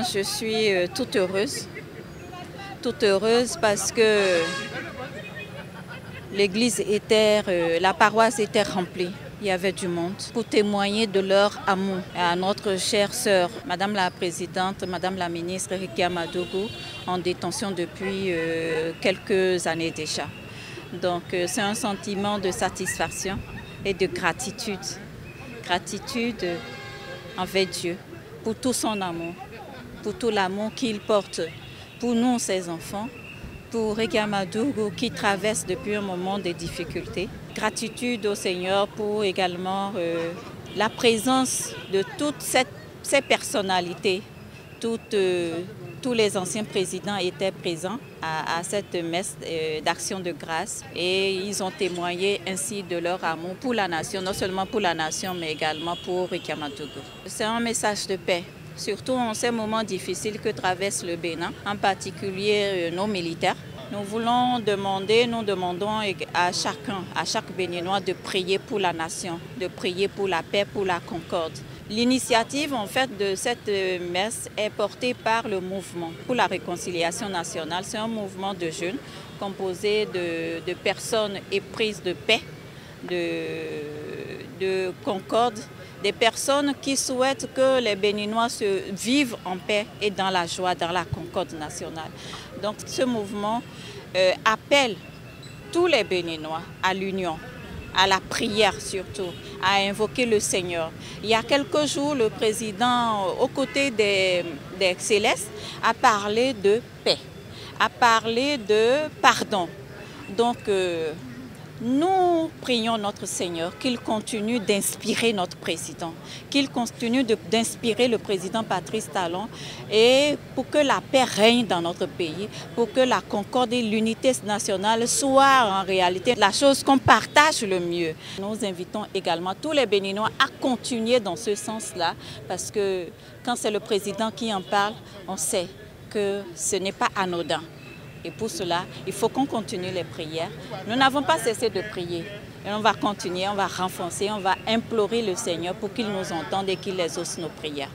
Je suis toute heureuse parce que l'église était, la paroisse était remplie. Il y avait du monde pour témoigner de leur amour à notre chère sœur, Madame la Présidente, Madame la Ministre Rekia Madougou, en détention depuis quelques années déjà. Donc c'est un sentiment de satisfaction et de gratitude. Gratitude envers Dieu pour tout son amour, pour tout l'amour qu'il porte pour nous, ses enfants, pour Rekia Madougou qui traverse depuis un moment de difficultés. Gratitude au Seigneur pour également la présence de toutes ces personnalités. Tous les anciens présidents étaient présents à cette messe d'action de grâce et ils ont témoigné ainsi de leur amour pour la nation, non seulement pour la nation mais également pour Rekia Madougou. C'est un message de paix. Surtout en ces moments difficiles que traverse le Bénin, en particulier nos militaires. Nous demandons à chaque Béninois de prier pour la nation, de prier pour la paix, pour la concorde. L'initiative en fait de cette messe est portée par le mouvement pour la réconciliation nationale. C'est un mouvement de jeunes composé de personnes éprises de paix, de concorde, des personnes qui souhaitent que les Béninois vivent en paix et dans la joie, dans la concorde nationale. Donc ce mouvement appelle tous les Béninois à l'union, à la prière surtout, à invoquer le Seigneur. Il y a quelques jours, le président, aux côtés des Célestes, a parlé de paix, a parlé de pardon. Donc, nous prions notre Seigneur qu'il continue d'inspirer notre président, qu'il continue d'inspirer le président Patrice Talon et pour que la paix règne dans notre pays, pour que la concorde et l'unité nationale soient en réalité la chose qu'on partage le mieux. Nous invitons également tous les Béninois à continuer dans ce sens-là parce que quand c'est le président qui en parle, on sait que ce n'est pas anodin. Et pour cela, il faut qu'on continue les prières. Nous n'avons pas cessé de prier. Et on va continuer, on va renforcer, on va implorer le Seigneur pour qu'il nous entende et qu'il exauce nos prières.